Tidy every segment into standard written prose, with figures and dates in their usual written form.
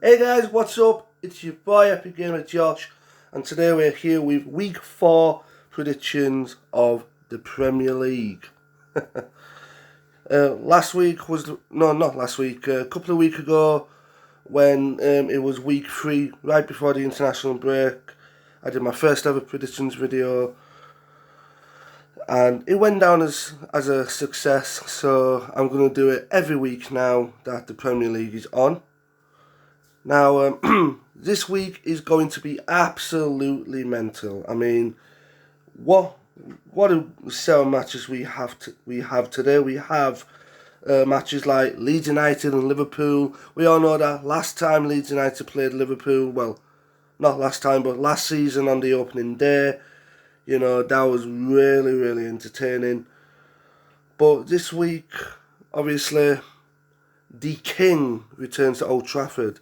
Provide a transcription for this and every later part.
Hey guys, what's up? It's your boy Epic Gamer Josh, and today we're here with Week 4 predictions of the Premier League. Last week was no, not last week. A couple of weeks ago, when it was Week 3, right before the international break, I did my first ever predictions video, and it went down as a success. So I'm gonna do it every week now that the Premier League is on. Now, this week is going to be absolutely mental. I mean, what a set of matches we have today. We have matches like Leeds United and Liverpool. We all know that last time Leeds United played Liverpool, well, not last time, but last season on the opening day, that was really entertaining. But this week, obviously, the King returns to Old Trafford.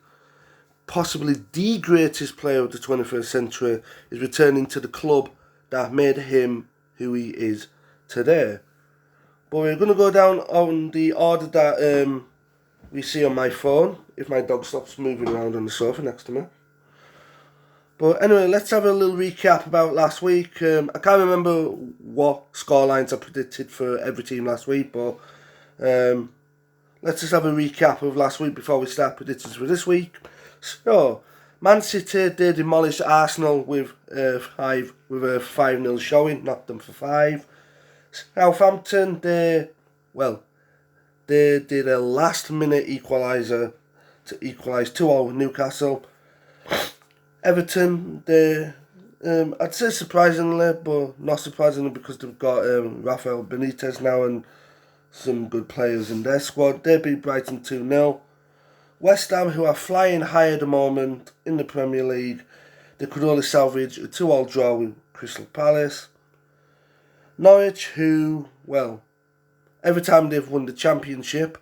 Possibly the greatest player of the 21st century is returning to the club that made him who he is today. But we're going to go down on the order that we see on my phone, if my dog stops moving around on the sofa next to me. But anyway, let's have a little recap about last week. I can't remember what scorelines I predicted for every team last week, but let's just have a recap of last week before we start predictions for this week. So, Man City, they demolished Arsenal with a 5-0 showing, knocked them for 5. Southampton, they did a last-minute equaliser to equalise 2-0 with Newcastle. Everton, I'd say surprisingly, but not surprisingly because they've got Rafael Benitez now and some good players in their squad. They beat Brighton 2-0. West Ham, who are flying high at the moment in the Premier League, they could only salvage a 2-2 draw with Crystal Palace. Norwich, who, every time they've won the Championship,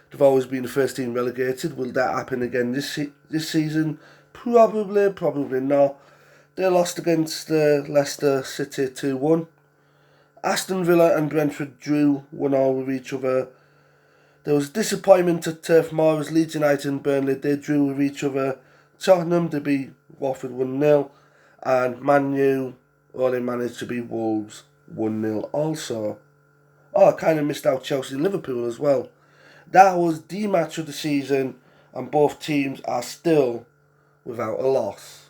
they've always been the first team relegated. Will that happen again this season? Probably not. They lost against Leicester City 2-1. Aston Villa and Brentford drew 1-1 with each other. There was disappointment at Turf Moor as Leeds United and Burnley, they drew with each other. Tottenham, they beat Watford 1-0. And Man U only managed to beat Wolves 1-0 also. Oh, I kind of missed out Chelsea-Liverpool as well. That was the match of the season, and both teams are still without a loss.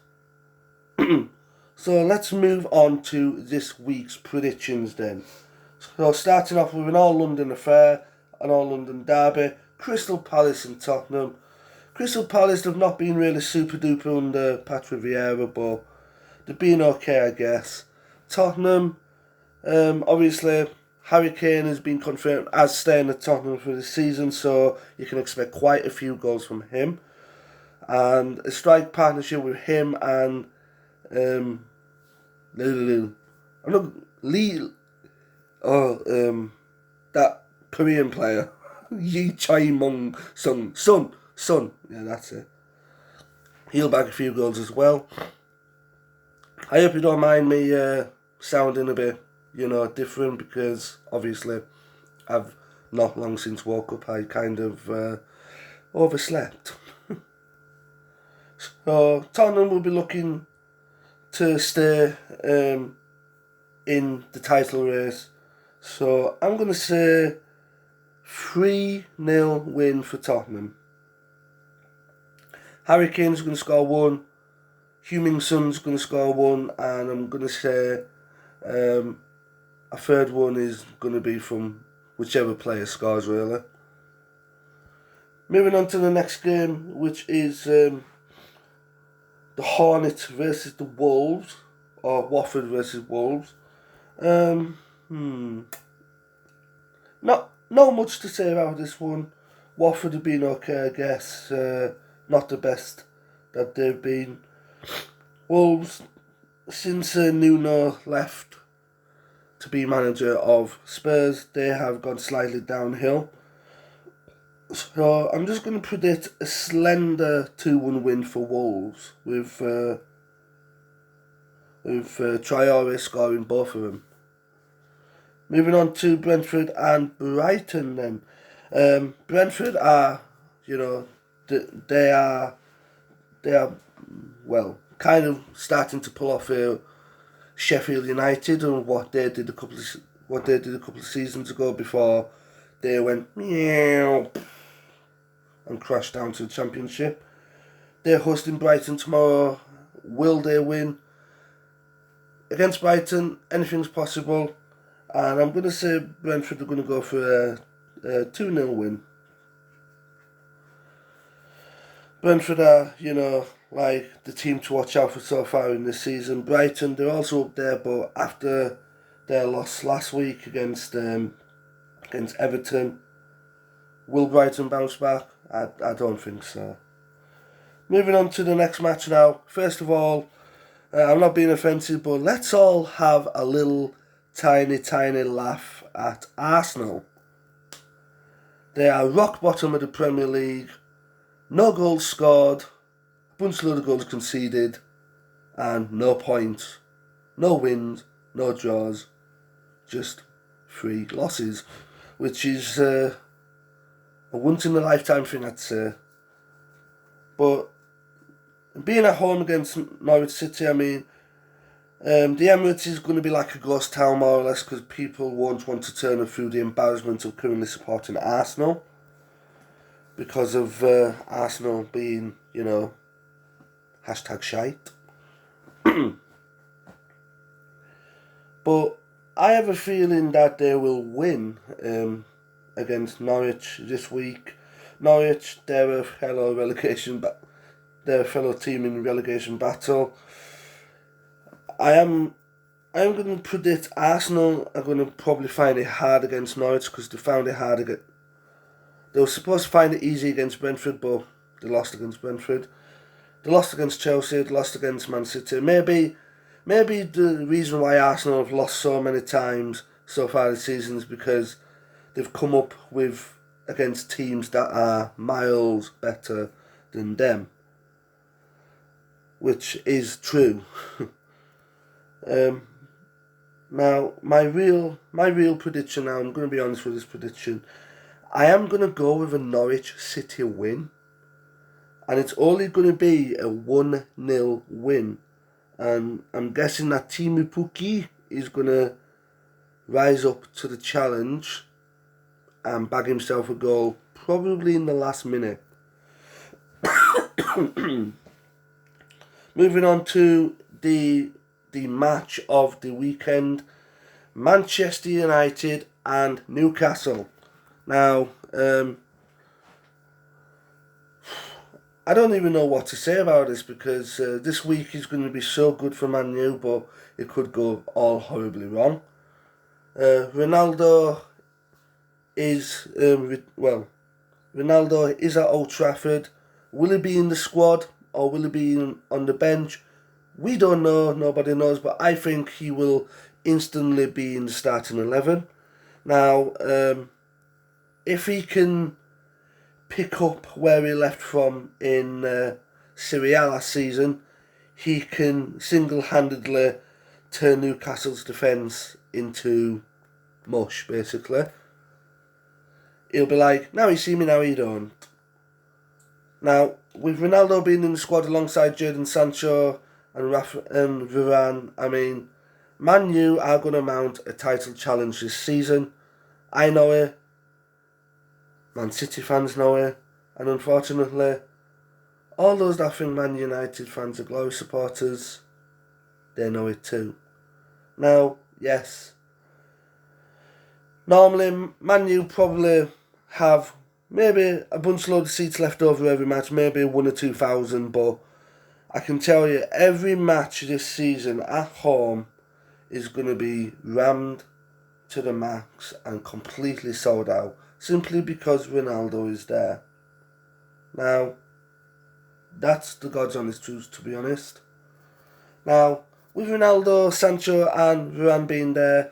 So let's move on to this week's predictions then. So starting off with an all-London affair, an all-London derby, Crystal Palace and Tottenham. Crystal Palace have not been really super duper under Patrick Vieira, but they've been okay, I guess. Tottenham, obviously, Harry Kane has been confirmed as staying at Tottenham for the season, so you can expect quite a few goals from him. And a strike partnership with him and that Korean player, Yi Choi Mong Son. Yeah, that's it. He'll bag a few goals as well. I hope you don't mind me sounding a bit, different because obviously I've not long since woke up. I kind of overslept. So Tottenham will be looking to stay in the title race. So I'm going to say 3-0 win for Tottenham. Harry Kane's going to score 1. Heung-min Son's going to score 1. And I'm going to say a third one is going to be from whichever player scores, really. Moving on to the next game, which is the Hornets versus the Wolves, or Watford versus Wolves. Not much to say about this one. Watford have been okay, I guess. Not the best that they've been. Wolves, since Nuno left to be manager of Spurs, they have gone slightly downhill. So I'm just going to predict a slender 2-1 win for Wolves with Traore scoring both of them. Moving on to Brentford and Brighton then. Brentford are, they are they are, well, kind of starting to pull off Sheffield United and what they did a couple of seasons ago before they went meow and crashed down to the Championship. They're hosting Brighton tomorrow. Will they win? Against Brighton, anything's possible. And I'm going to say Brentford are going to go for a 2-0 win. Brentford are, like the team to watch out for so far in this season. Brighton, they're also up there, but after their loss last week against Everton, will Brighton bounce back? I don't think so. Moving on to the next match now. First of all, I'm not being offensive, but let's all have a little tiny laugh at Arsenal. They are rock bottom of the Premier League. No goals scored, a bunch of goals conceded, and no points. No wins, no draws, just 3 losses, which is a once-in-a-lifetime thing, I'd say. But being at home against Norwich City, I mean, the Emirates is going to be like a ghost town, more or less, because people won't want to turn up through the embarrassment of currently supporting Arsenal. Because of Arsenal being, hashtag shite. But I have a feeling that they will win against Norwich this week. Norwich, they're a fellow team in relegation battle. I am going to predict Arsenal are going to probably find it hard against Norwich because they found it hard against. They were supposed to find it easy against Brentford, but they lost against Brentford. They lost against Chelsea. They lost against Man City. Maybe the reason why Arsenal have lost so many times so far this season is because they've come up against teams that are miles better than them, which is true. Now, my real prediction now, I'm going to be honest with this prediction. I am going to go with a Norwich City win. And it's only going to be a 1-0 win. And I'm guessing that Timu Pukki is going to rise up to the challenge and bag himself a goal, probably in the last minute. Moving on to the match of the weekend. Manchester United and Newcastle. Now, I don't even know what to say about this because this week is going to be so good for Man U, but it could go all horribly wrong. Ronaldo is at Old Trafford. Will he be in the squad or will he be on the bench? We don't know. Nobody knows, but I think he will instantly be in the starting 11. Now, if he can pick up where he left from in Serie A last season, he can single-handedly turn Newcastle's defence into mush, basically. He'll be like, now you see me, now you don't. Now, with Ronaldo being in the squad alongside Jadon Sancho and Varane, I mean, Man U are going to mount a title challenge this season. I know it. Man City fans know it. And unfortunately, all those that think Man United fans are glory supporters, they know it too. Now, yes, normally Man U probably have maybe a bunch load of seats left over every match, maybe 1,000 or 2,000, but I can tell you every match this season at home is going to be rammed to the max and completely sold out, simply because Ronaldo is there. Now, that's the God's honest truth, to be honest. Now, with Ronaldo, Sancho and Varane being there,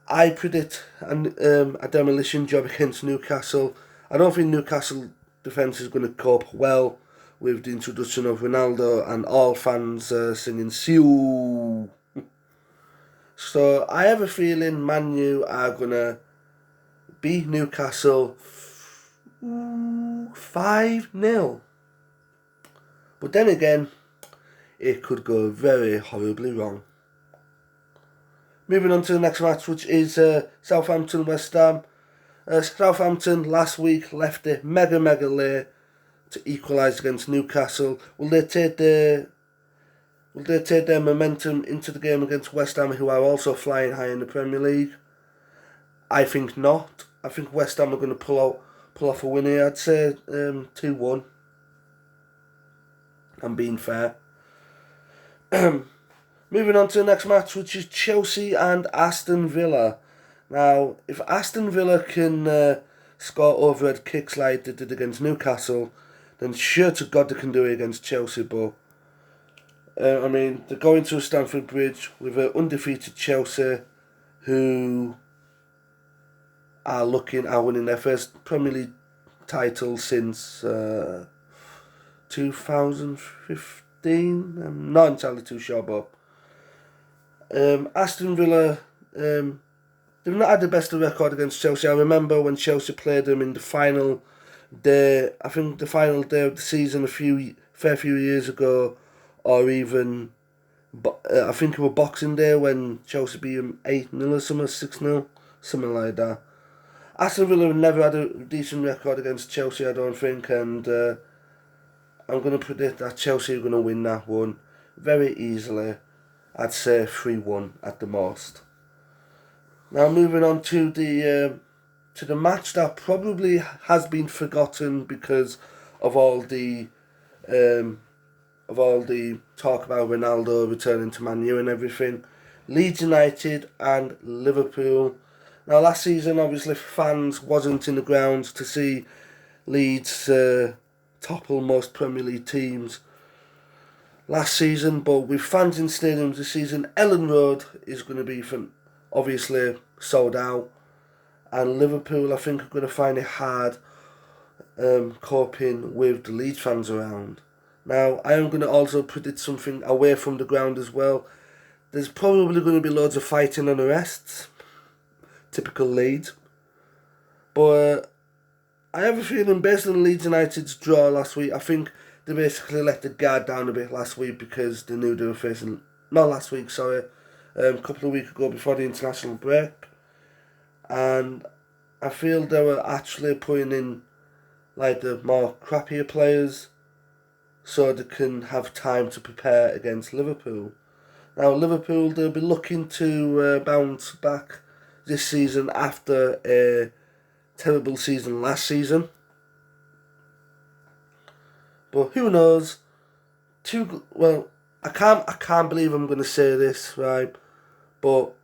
I predict a demolition job against Newcastle. I don't think Newcastle defence is going to cope well with the introduction of Ronaldo and all fans singing Siu. So I have a feeling Man U are going to beat Newcastle 5-0. But then again, it could go very horribly wrong. Moving on to the next match, which is Southampton-West Ham. Southampton last week left it mega late to equalise against Newcastle. Will they take their momentum into the game against West Ham, who are also flying high in the Premier League? I think not. I think West Ham are going to pull off a win here. I'd say 2-1. I'm being fair. Moving on to the next match, which is Chelsea and Aston Villa. Now, if Aston Villa can score overhead kicks like they did against Newcastle, then sure to God they can do it against Chelsea. But I mean, they're going to Stamford Bridge with an undefeated Chelsea, who are winning their first Premier League title since 2015. I'm not entirely too sure, but Aston Villa, they've not had the best of record against Chelsea. I remember when Chelsea played them in the final day, I think the final day of the season a fair few years ago, or even, I think it was Boxing Day when Chelsea beat them 8-0 or something, 6-0, something like that. Aston Villa have never had a decent record against Chelsea, I don't think, and I'm going to predict that Chelsea are going to win that one very easily. I'd say 3-1 at the most. Now moving on to the match that probably has been forgotten because of all the talk about Ronaldo returning to Man U and everything. Leeds United and Liverpool. Now last season, obviously, fans wasn't in the grounds to see Leeds topple most Premier League teams last season, but with fans in stadiums this season, Ellen Road is going to be obviously sold out, and Liverpool, I think, are going to find it hard coping with the Leeds fans around. Now, I am going to also predict something away from the ground as well. There's probably going to be loads of fighting and arrests, typical Leeds, but I have a feeling, based on Leeds United's draw last week, I think they basically let the guard down a bit last week because they knew they were facing... Not last week, sorry. A couple of weeks ago before the international break. And I feel they were actually putting in like the more crappier players so they can have time to prepare against Liverpool. Now, Liverpool, they'll be looking to bounce back this season after a terrible season last season. But who knows? I can't believe I'm going to say this, right? But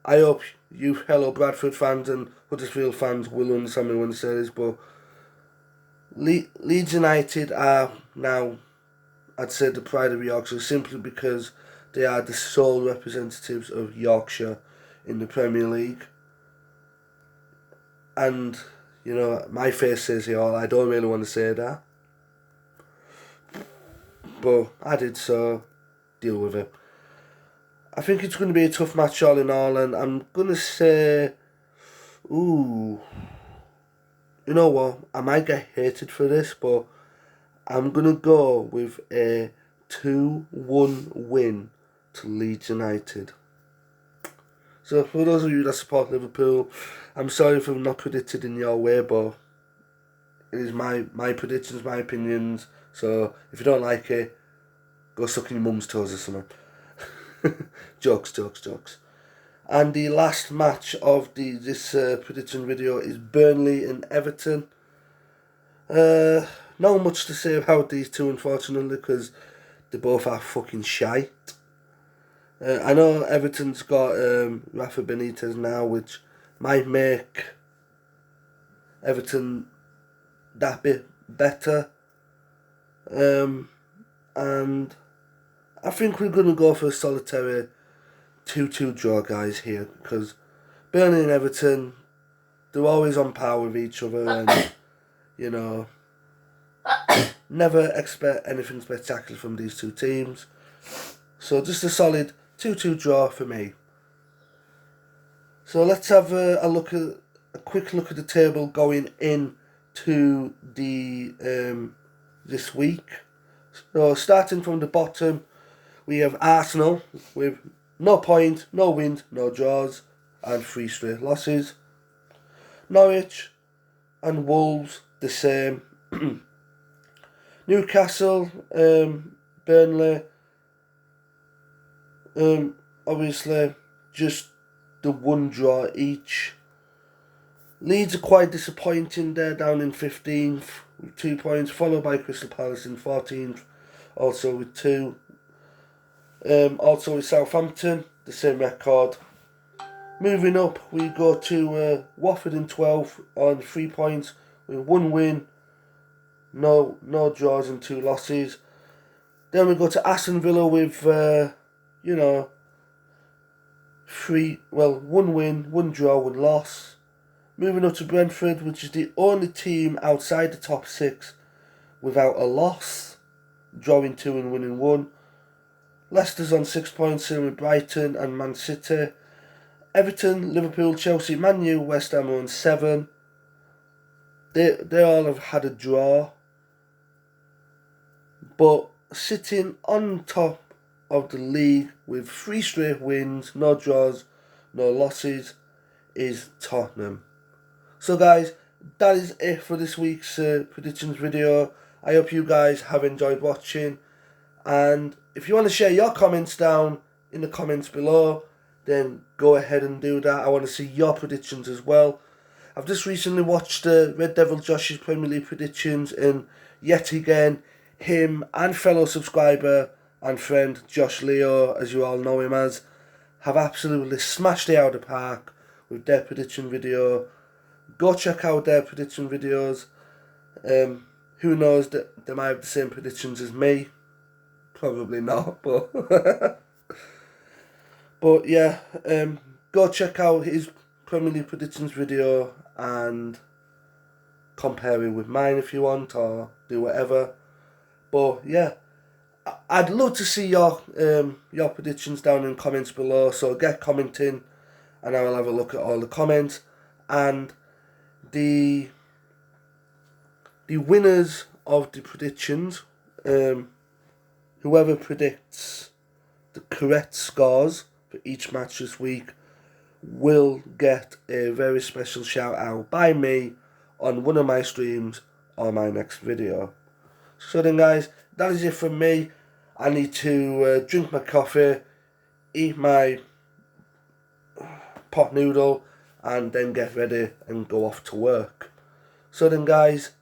I hope you fellow Bradford fans and Huddersfield fans will understand me when I say this. But Leeds United are now, I'd say, the pride of Yorkshire, simply because they are the sole representatives of Yorkshire in the Premier League. And, you know, my face says it all. I don't really want to say that. But I did, so deal with it. I think it's going to be a tough match all in all, and I'm going to say, you know what, I might get hated for this, but I'm going to go with a 2-1 win to Leeds United. So for those of you that support Liverpool, I'm sorry if I'm not predicted in your way, but it is my predictions, my opinions. So if you don't like it, go suck in your mum's toes or something. Jokes. And the last match of this prediction video is Burnley and Everton. Not much to say about these two, unfortunately, because they both are fucking shite. I know Everton's got Rafa Benitez now, which might make Everton that bit better. And I think we're going to go for a solitary 2-2 draw, guys, here, because Burnley and Everton, they're always on par with each other, and, you know, never expect anything spectacular from these two teams. So just a solid 2-2 draw for me. So let's have a quick look at the table going into the this week. So starting from the bottom, we have Arsenal with no point, no wins, no draws, and 3 straight losses. Norwich and Wolves the same. Newcastle, Burnley, obviously just the 1 draw each. Leeds are quite disappointing. They're down in 15th with 2 points, followed by Crystal Palace in 14th, also with 2. Also with Southampton, the same record. Moving up, we go to Watford in 12th on 3 points with 1 win, no draws and 2 losses. Then we go to Aston Villa with 1 win, 1 draw, 1 loss. Moving up to Brentford, which is the only team outside the top 6 without a loss, drawing 2 and winning 1. Leicester's on 6 points, same with Brighton and Man City. Everton, Liverpool, Chelsea, Man U, West Ham are on 7. They all have had a draw. But sitting on top of the league with 3 straight wins, no draws, no losses, is Tottenham. So guys, that is it for this week's predictions video. I hope you guys have enjoyed watching. And if you want to share your comments down in the comments below, then go ahead and do that. I want to see your predictions as well. I've just recently watched Red Devil Josh's Premier League predictions, and yet again, him and fellow subscriber and friend Josh Leo, as you all know him as, have absolutely smashed it out of the park with their prediction video. Go check out their prediction videos. Who knows, that they might have the same predictions as me. Probably not, but but yeah, go check out his Premier League predictions video and compare it with mine if you want, or do whatever. But yeah, I'd love to see your predictions down in the comments below. So get commenting, and I will have a look at all the comments. And the winners of the predictions, whoever predicts the correct scores for each match this week will get a very special shout out by me on one of my streams or my next video. So then guys, that is it from me. I need to drink my coffee, eat my pot noodle, and then get ready and go off to work. So then guys,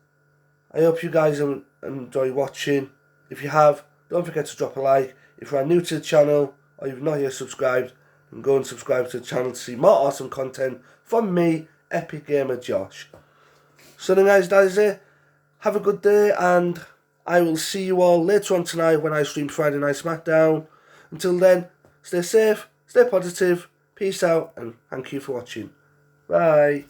I hope you guys enjoy watching. If you have, don't forget to drop a like. If you are new to the channel or you've not yet subscribed, then go and subscribe to the channel to see more awesome content from me, Epic Gamer Josh. So then guys, that is it. Have a good day, and I will see you all later on tonight when I stream Friday Night SmackDown. Until then, stay safe, stay positive, peace out, and thank you for watching. Bye.